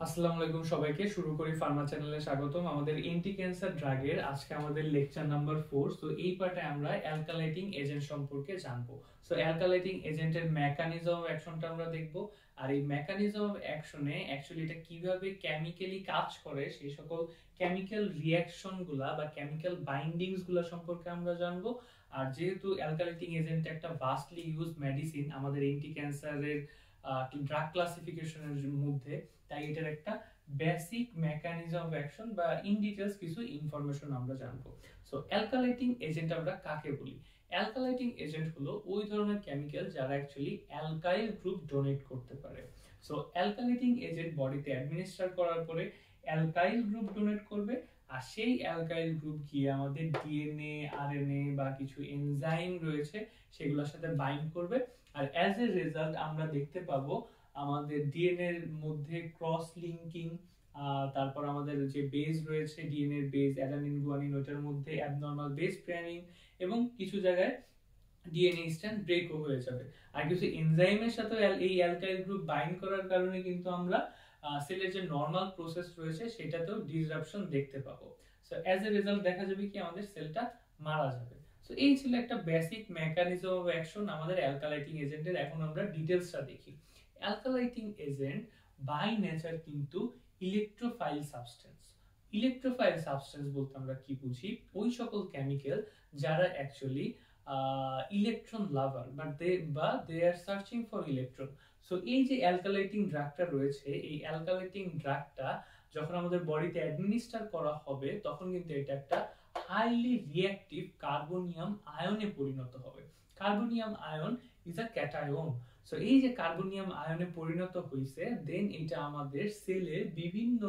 আসসালামু আলাইকুম সবাইকে। শুরু করি ফার্মা চ্যানেলে স্বাগতম। আমাদের এন্টি ক্যান্সার ড্রাগের আজকে আমাদের লেকচার নাম্বার 4। সো এই পার্টে আমরা অ্যালকালাইটিং এজেন্ট সম্পর্কে জানবো। সো অ্যালকালাইটিং এজেন্টের মেকানিজম অফ অ্যাকশনটা আমরা দেখব। আর এই মেকানিজম অফ অ্যাকশনে অ্যাকচুয়ালি এটা কিভাবে কেমিক্যালি কাজ করে সেই সকল কেমিক্যাল রিঅ্যাকশন গুলা বা কেমিক্যাল বাইন্ডিংস গুলা সম্পর্কে আমরা জানবো। আর যেহেতু অ্যালকালাইটিং এজেন্ট একটা ভাস্টলি ইউজ মেডিসিন আমাদের এন্টি ক্যান্সারের ড্রাগ ক্লাসিফিকেশনের মধ্যে, তাই এটার একটা বেসিক মেকানিজম অফ অ্যাকশন বা ইন ডিটেইলস কিছু ইনফরমেশন আমরা জানবো। সো অ্যালকালাইটিং এজেন্ট আমরা কাকে বলি? অ্যালকালাইটিং এজেন্ট হলো ওই ধরনের কেমিক্যাল যারা অ্যাকচুয়ালি অ্যালকাইল গ্রুপ ডোনেট করতে পারে। সো অ্যালকালাইটিং এজেন্ট বডিতে অ্যাডমিনিস্টার করার পরে অ্যালকাইল গ্রুপ ডোনেট করবে, আর সেই অ্যালকাইল গ্রুপ গিয়ে আমাদের ডিএনএ, আরএনএ বা কিছু এনজাইম রয়েছে সেগুলোর সাথে বাইন্ড করবে। আর অ্যাজ এ রেজাল্ট আমরা দেখতে পাবো আমাদের ডিএনএ এর মধ্যে ক্রস লিঙ্কিং, তারপর আমাদের যে বেস রয়েছে ডিএনএ এর বেস অ্যাডেনিন গুয়ানিন, ওটার মধ্যে অ্যাবনরমাল বেস পেয়ারিং এবং কিছু জায়গায় ডিএনএ স্ট্র্যান্ড ব্রেকও হয়ে যাবে। আর কিছু এনজাইমের সাথে এই অ্যালকাইল গ্রুপ বাইন্ড করার কারণে কিন্তু আমরা সেলের যে নরমাল প্রসেস রয়েছে সেটাতেও ডিসরাপশন দেখতে পাবো। সো অ্যাজ এ রেজাল্ট দেখা যাবে কি আমাদের সেলটা মারা যাবে। সো এই ছিল একটা বেসিক মেকানিজম অফ অ্যাকশন আমাদের অ্যালকালাইটিং এজেন্টের। এখন আমরা ডিটেইলসটা দেখি। অ্যালকালাইটিং এজেন্ট বাই নেচার কিন্তু ইলেকট্রোফাইল সাবস্টেন্স। ইলেকট্রোফাইল সাবস্টেন্স বলতে আমরা কি বুঝি? ওই সকল কেমিক্যাল যারা actually electron lover they are searching for electron. So এই যে অ্যালকালাইটিং ড্রাগটা রয়েছে, এই অ্যালকালাইটিং ড্রাগটা যখন আমাদের বডিতে অ্যাডমিনিস্টার করা হবে তখন কিন্তু এটা একটা হাইলি রিঅ্যাক্টিভ কার্বনিয়াম আয়নে পরিণত হবে। Carbonium ion is a cation. So এই যে কার্বনিয়াম আয়নে পরিণত হইছে, দেন এটা আমাদের সেলের বিভিন্ন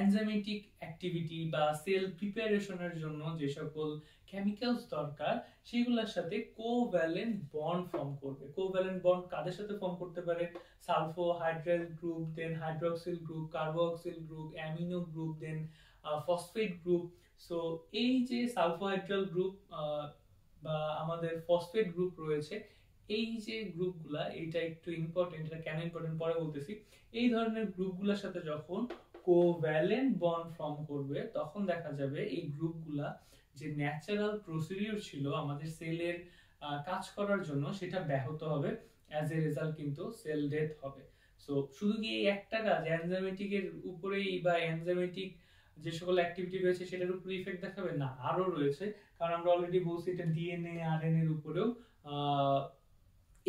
এনজাইমেটিক অ্যাক্টিভিটি বা সেল প্রিপারেশনের জন্য যে সকল কেমিক্যালস দরকার সেগুলোর সাথে কোভ্যালেন্ট বন্ড ফর্ম করবে। কোভ্যালেন্ট বন্ড কাদের সাথে ফর্ম করতে পারে? Sulfhydryl group, then hydroxyl group, carboxyl group, amino group, then phosphate group. So এই যে সালফোহাইড্রাল গ্রুপ বা আমাদের ফসফেট গ্রুপ রয়েছে, এই যে গ্রুপগুলা, এটা একটু ইম্পর্টেন্ট, এটা কেন ইম্পর্টেন্ট পরে বলতেছি। এই ধরনের গ্রুপগুলোর সাথে যখন কোভ্যালেন্ট বন্ড ফর্ম করবে তখন দেখা যাবে এই গ্রুপগুলা যে ন্যাচারাল প্রসিডিউর ছিল আমাদের সেলের কাজ করার জন্য সেটা ব্যাহত হবে। অ্যাজ এ রেজাল্ট কিন্তু সেল ডেথ হবে। সো শুধু কি এই একটা কাজ এনজাইমেটিক এর উপরেই বা এনজাইমেটিক যে সকল অ্যাক্টিভিটি রয়েছে সেটার উপরে ইফেক্ট দেখাবে? না, আরো রয়েছে। কারণ আমরা অলরেডি বলছি এটা ডিএনএ আরএনএ এর উপরেও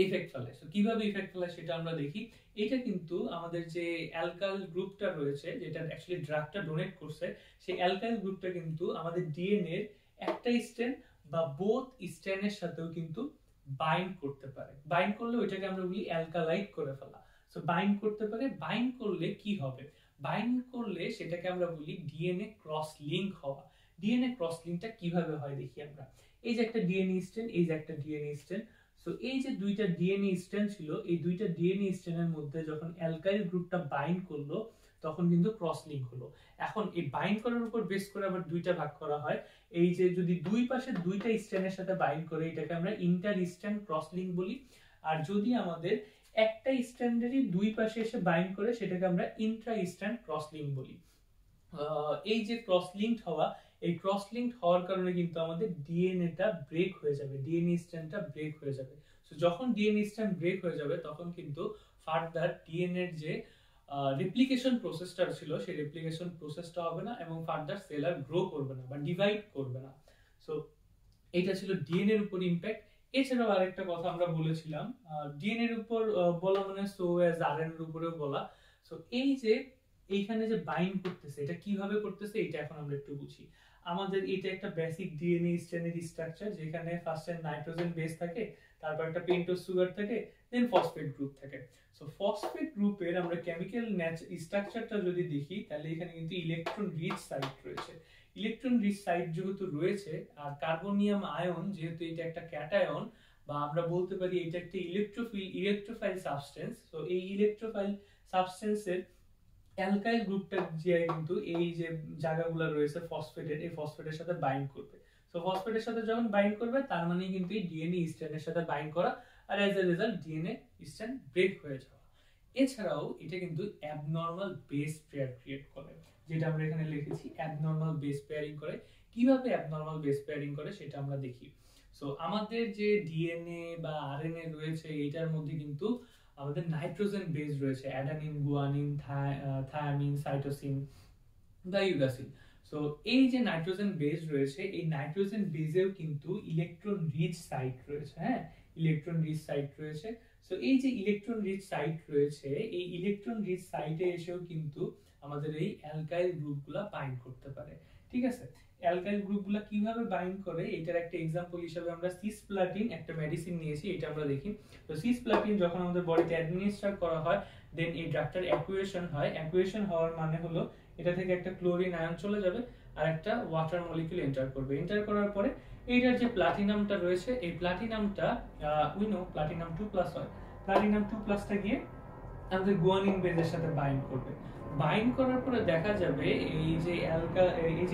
ইফেক্ট ফেলে। সো কিভাবে ইফেক্ট ফেলে সেটা আমরা দেখি। এটা কিন্তু আমাদের যে অ্যালকাইল গ্রুপটা রয়েছে যেটা অ্যাকচুয়ালি ড্রাগটা ডোনেট করছে, সেই অ্যালকাইল গ্রুপটা কিন্তু আমাদের ডিএনএ এর একটা স্ট্র্যান্ড বা বোথ স্ট্র্যান্ডের সাথেও কিন্তু বাইন্ড করতে পারে। বাইন্ড করলে ওইটাকে আমরা বলি অ্যালকালাইট করে ফেলা। সো বাইন্ড করতে পারে। বাইন্ড করলে কি হবে? বাইন্ড করলে সেটাকে আমরা বলি ডিএনএ ক্রস লিংক হওয়া। ডিএনএ ক্রস লিংকটা কিভাবে হয় দেখি আমরা। এই যে একটা ডিএনএ স্ট্র্যান্ড, এই যে একটা ডিএনএ স্ট্র্যান্ড। সো এই যে দুইটা ডিএনএ স্ট্র্যান্ড ছিল, এই দুইটা ডিএনএ স্ট্র্যান্ডের মধ্যে যখন অ্যালকাইল গ্রুপটা বাইন্ড করলো তখন কিন্তু ক্রস লিংক হলো। এখন এই বাইন্ড করার উপর বেস করে আবার দুইটা ভাগ করা হয়। এই যে যদি দুই পাশে দুইটা স্ট্র্যান্ডের সাথে বাইন্ড করে এটাকে আমরা ইন্টার স্ট্র্যান্ড ক্রস লিংক বলি। আর যদি আমাদের একটা স্ট্র্যান্ডেরই দুই পাশে এসে বাইন্ড করে সেটাকে আমরা ইন্ট্রা স্ট্র্যান্ড ক্রস লিংক বলি। এই যে ক্রস লিংকড হওয়া, এই ক্রস লিংকড হওয়ার কারণে কিন্তু আমাদের ডিএনএটা ব্রেক হয়ে যাবে, ডিএনএ স্ট্র্যান্ডটা ব্রেক হয়ে যাবে। সো যখন ডিএনএ স্ট্র্যান্ড ব্রেক হয়ে যাবে তখন কিন্তু ফার্দার ডিএনএ এর যে রেপ্লিকেশন প্রসেসটা ছিল সেই রেপ্লিকেশন প্রসেসটা হবে না এবং ফার্দার সেল আর গ্রো করবে না বা ডিভাইড করবে না। সো এটা ছিল ডিএনএ এর উপর ইমপ্যাক্ট। এছাড়াও আরেকটা কথা আমরা বলেছিলাম, ডিএনএ এর উপর বলা মানে সো অ্যাজ আরএনএ এর উপরেও বলা। সো এই যে এইখানে যে বাইন্ড করতেছে এটা কিভাবে করতেছে এটা এখন আমরা একটু বুঝি। আমাদের এটা একটা বেসিক ডিএনএ স্ট্র্যান্ডের স্ট্রাকচার যেখানে ফার্স্টে নাইট্রোজেন বেস থাকে, তারপর একটা পেন্টোজ সুগার থাকে, দেন ফসফেট গ্রুপ থাকে। সো ফসফেট গ্রুপের আমরা কেমিক্যাল স্ট্রাকচারটা যদি দেখি তাহলে এখানে কিন্তু ইলেকট্রন রিচ সাইট রয়েছে। ইলেকট্রন রিচ সাইট যেহেতু রয়েছে আর কার্বনিয়াম আয়ন যেহেতু এটা একটা ক্যাটায়ন বা আমরা বলতে পারি এটা একটা ইলেকট্রোফাইল সাবস্টেন্স। তো এই ইলেকট্রোফাইল সাবস্টেন্সের অ্যালকাইল গ্রুপটা যে কিন্তু এই যে জায়গাগুলো রয়েছে ফসফেটের, এই ফসফেটের সাথে বাইন্ড করবে। সো ফসফেটের সাথে যখন বাইন্ড করবে তার মানে কিন্তু এই ডিএনএ স্ট্র্যান্ডের সাথে বাইন্ড করা, আর as a result DNA strand break হয়ে যাওয়া। এছাড়াও এটা কিন্তু অ্যাবনর্মাল বেস পেয়ার ক্রিয়েট করে, যেটা আমরা এখানে লিখেছি অ্যাবনর্মাল বেস পেয়ারিং করে। কিভাবে অ্যাবনর্মাল বেস পেয়ারিং করে সেটা আমরা দেখি। সো আমাদের যে ডিএনএ বা আরএনএ রয়েছে এটার মধ্যে কিন্তু আমাদের নাইট্রোজেন বেস রয়েছে, অ্যাডানিন, গুয়ানিন, থায়ামিন, সাইটোসিন বা ইউরাসিন। সো এই যে নাইট্রোজেন বেস রয়েছে এই নাইট্রোজেন বেসেও কিন্তু ইলেকট্রন রিচ সাইট রয়েছে, হ্যাঁ, ইলেকট্রন রিচ সাইট রয়েছে। সো এই যে ইলেকট্রন রিচ সাইট রয়েছে এই ইলেকট্রন রিচ সাইটে এসেও কিন্তু আমাদের এই অ্যালকাইল গ্রুপগুলো বাইন্ড করতে পারে, ঠিক আছে। অ্যালকাইল গ্রুপগুলো কিভাবে বাইন্ড করে এটার একটা এক্সাম্পল হিসেবে আমরা সিসপ্লাটিন একটা মেডিসিন নিয়েছি, এটা আমরা দেখি। তো সিসপ্লাটিন যখন আমাদের বডিতে অ্যাডমিনিস্ট্রার করা হয় দেন এই ড্রাগটার অ্যাকুয়েশন হয়। অ্যাকুয়েশন হওয়ার মানে হলো এটা থেকে একটা ক্লোরিন আয়ন চলে যাবে আর একটা ওয়াটার মলিকিউল এন্টার করবে। এন্টার করার পরে এইটার যে প্লাটিনামটা রয়েছে এই প্লাটিনামটা উই নো প্লাটিনাম 2+ হয়। প্লাটিনাম 2+টা গিয়ে আমাদের গুয়ানিন বেজের সাথে বাইন্ড করবে। বাইন্ড করার পরে দেখা যাবে এই যে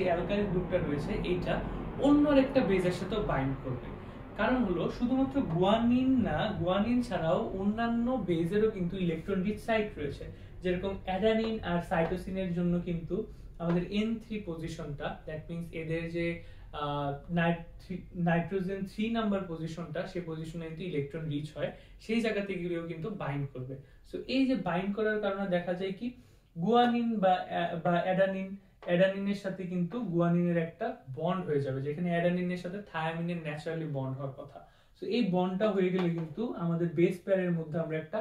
অ্যালকাইল গ্রুপটা রয়েছে এইটা অন্য একটা বেজের সাথে বাইন্ড করবে। কারণ হলো শুধুমাত্র গুয়ানিন না, গুয়ানিন ছাড়াও অন্যান্য বেজেরও কিন্তু ইলেকট্রন রিচ সাইট রয়েছে। যেরকম অ্যাডানিন আর সাইটোসিনের জন্য কিন্তু আমাদের N3 পজিশনটা, দ্যাট মিন্স এদের যে নাইট্রোজেন 3 নাম্বার পজিশনটা সেই পজিশনে কিন্তু ইলেকট্রন রিচ হয়, সেই জায়গাতে গিয়েও কিন্তু বাইন্ড করবে। সো এই যে বাইন্ড করার কারণে দেখা যায় কি গুয়ানিন বা অ্যাডানিনের সাথে কিন্তু গুয়ানিনের একটা বন্ড হয়ে যাবে, যেখানে অ্যাডানিনের সাথে থায়ামিনের ন্যাচারালি বন্ড হওয়ার কথা। সো এই বন্ডটা হয়ে গেলে কিন্তু আমাদের বেস পেয়ারের মধ্যে আমরা একটা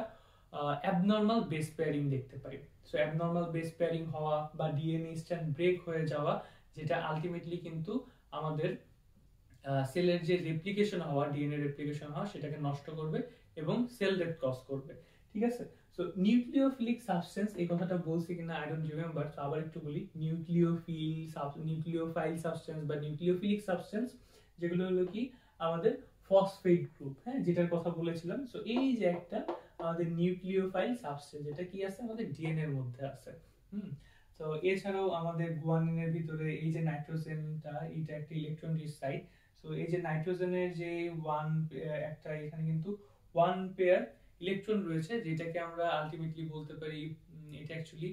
অ্যাবনর্মাল বেস পেয়ারিং দেখতে পাই। সো অ্যাবনর্মাল বেস পেয়ারিং হওয়া বা ডিএনএ স্ট্র্যান্ড ব্রেক হয়ে যাওয়া, যেটা আলটিমেটলি কিন্তু আমাদের সেলের যে রেপ্লিকেশন হওয়া, ডিএনএ রেপ্লিকেশন হওয়া সেটাকে নষ্ট করবে এবং সেল ডেথ কজ করবে, ঠিক আছে। সো নিউক্লিওফিলিক সাবস্টেন্স এই কথাটা বলছি কিনা আই ডোন্ট রিমেম্বার, তো আবার একটু বলি। নিউক্লিওফাইল সাবস্টেন্স বা নিউক্লিওফিলিক সাবস্টেন্স যেগুলো হলো কি আমাদের ফসফেট গ্রুপ, হ্যাঁ, যেটার কথা বলেছিলাম। সো এই যে একটা আমাদের নিউক্লিওফাইল সাবস্টেন্স যেটা কি আছে আমাদের ডিএনএ এর মধ্যে আছে। তো এছাড়াও আমাদের গুয়ানিনের ভিতরে এই যে নাইট্রোজেনটা এটা একটা ইলেকট্রন রিচ সাইট। সো এই যে নাইট্রোজেনের যে একটা এখানে কিন্তু ওয়ান পেয়ার ইলেকট্রন রয়েছে, যেটাকে আমরা আলটিমেটলি বলতে পারি এটা অ্যাকচুয়ালি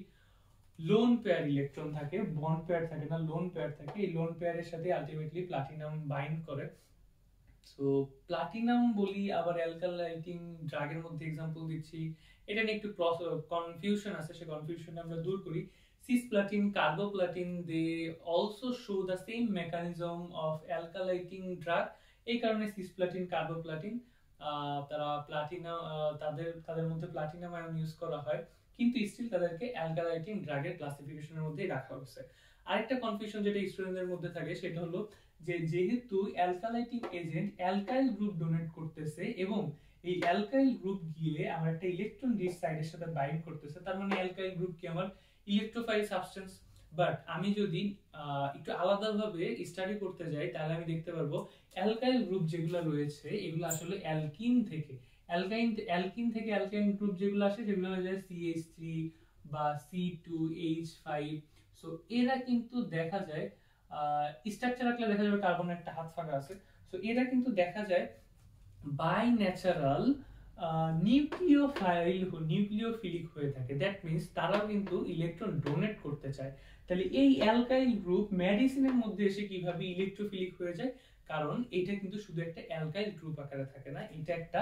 লোন পেয়ার ইলেকট্রন থাকে, বন্ড পেয়ার থাকে না, লোন পেয়ার থাকে। এই লোন পেয়ারের সাথে আলটিমেটলি প্লাটিনাম বাইন্ড করে। সো প্লাটিনাম বলি আবার অ্যালকালাইটিং ড্রাগের মধ্যে एग्जांपल দিচ্ছি, এটা নিয়ে একটু কনফিউশন আছে, সেই কনফিউশন আমরা দূর করি। Cisplatin, carboplatin they also show the same mechanism of alkylating drug. এই কারণে সিসপ্লাটিন, কার্বোপ্লাটিন তারা প্লাটিনাম তাদের তাদের মধ্যে প্লাটিনাম আয়ন ইউজ করা হয়, কিন্তু স্টিল তাদেরকে অ্যালকালাইটিং ড্রাগের ক্লাসিফিকেশনের মধ্যেই রাখা হয়েছে। আরেকটা কনফিউশন যেটা স্টুডেন্টদের মধ্যে থাকে সেটা হলো যে যেহেতু অ্যালকালাইটিং এজেন্ট অ্যালকাইল গ্রুপ ডোনেট করতেছে এবং এই অ্যালকাইল গ্রুপ গিয়ে আমার একটা ইলেকট্রন রিচ সাইডের সাথে বাইন্ড করতেছে, তার মানে অ্যালকাইল গ্রুপ কি আমার ইলেকট্রোফাইল সাবস্টেন্স। বাট আমি যদি একটু আলাদাভাবে স্টাডি করতে যাই তাহলে আমি দেখতে পারবো অ্যালকাইল গ্রুপ যেগুলো রয়েছে এগুলো আসলে অ্যালকিন থেকে অ্যালকিন থেকে অ্যালকাইল গ্রুপ যেগুলো আসে সেগুলো হয়ে যায় CH3 বা C2H5। সো এরা কিন্তু দেখা যায় স্ট্রাকচার রাখলে দেখা যাবে কার্বনের একটা হাত ফাঁকা আছে। সো এরা কিন্তু দেখা যায় বাই ন্যাচারাল নিউক্লিওফিলিক হয়ে থাকে। দ্যাট মিন্স তারাও কিন্তু ইলেকট্রন ডোনেট করতে চায়। তাহলে এই অ্যালকাইল গ্রুপ মেডিসিনের মধ্যে এসে কিভাবে ইলেকট্রোফিলিক হয়ে যায়, কারণ এটা কিন্তু শুধু একটা অ্যালকাইল গ্রুপ আকারে থাকে না, এটা একটা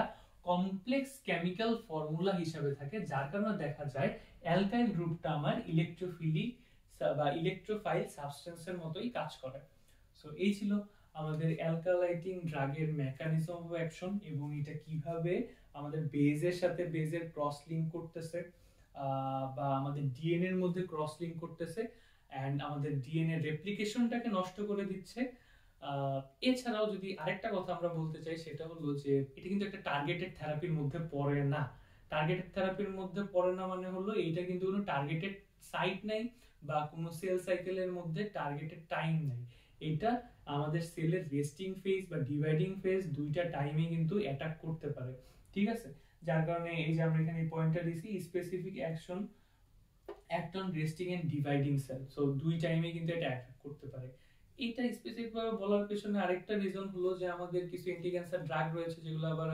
কমপ্লেক্স কেমিক্যাল ফর্মুলা হিসেবে থাকে, যার কারণে দেখা যায় অ্যালকাইল গ্রুপটা আমার ইলেকট্রোফিলিক বা ইলেকট্রোফাইল সাবস্টেন্সের মতোই কাজ করে। সো এই ছিল আমাদের অ্যালকালাইটিং ড্রাগের মেকানিজম অফ অ্যাকশন এবং এটা কিভাবে আমাদের বেজের সাথে বেজের ক্রস লিংক করতেছে বা আমাদের ডিএনএ এর মধ্যে ক্রস লিংক করতেছে এন্ড আমাদের ডিএনএ রেপ্লিকেশনটাকে নষ্ট করে দিচ্ছে। এছাড়াও যদি আরেকটা কথা আমরা বলতে চাই সেটা হলো যে এটা কিন্তু একটা টার্গেটেড থেরাপির মধ্যে পড়ে না। টার্গেটেড থেরাপির মধ্যে পড়ে না মানে হলো এইটা কিন্তু কোনো টার্গেটেড সাইট নাই বা কোনো সেল সাইকেলের মধ্যে টার্গেটেড টাইম নাই। এটা আমাদের সেলের রেস্টিং ফেজ বা ডিভাইডিং ফেজ দুইটা টাইমে কিন্তু অ্যাটাক করতে পারে, ঠিক আছে। যার কারণে এই যে আমরা এখানে পয়েন্টটা দিছি specific action act on resting and dividing cell. So দুই টাইমে কিন্তু এটা অ্যাটাক করতে পারে। এটা স্পেসিফিক ভাবে বলার পেছনে আরেকটা রিজন হলো যে আমাদের কিছু অ্যান্টি ক্যান্সার ড্রাগ রয়েছে যেগুলো আবার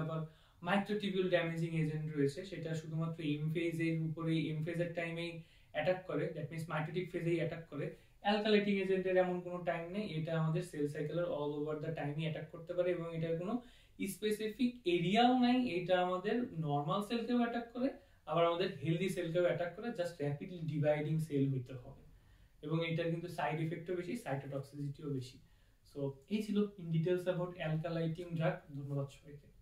মাইক্রোটিবিউল ড্যামেজিং এজেন্ট রয়েছে, সেটা শুধুমাত্র এম ফেজের উপরে, এম ফেজের টাইমেই অ্যাটাক করে, দ্যাট মিন্স মাইটোটিক ফেজেই অ্যাটাক করে। অ্যালকালাইটিং এজেন্টের এমন কোনো টাইম নেই, এটা আমাদের সেল সাইকেলের অল ওভার দ্য টাইমই অ্যাটাক করতে পারে এবং এটার কোনো স্পেসিফিক এরিয়াও নাই। এটা আমাদের নর্মাল সেলকেও অ্যাটাক করে, আবার আমাদের হেলদি সেলকেও অ্যাটাক করে, জাস্ট র্যাপিডলি ডিভাইডিং সেল হইতে হবে। এবং এটার কিন্তু সাইড ইফেক্টও বেশি, সাইটোটক্সিসিটিও বেশি। সো এই ছিল ইন ডিটেলস অ্যাবাউট অ্যালকালাইটিং ড্রাগ। ধন্যবাদ সবাইকে।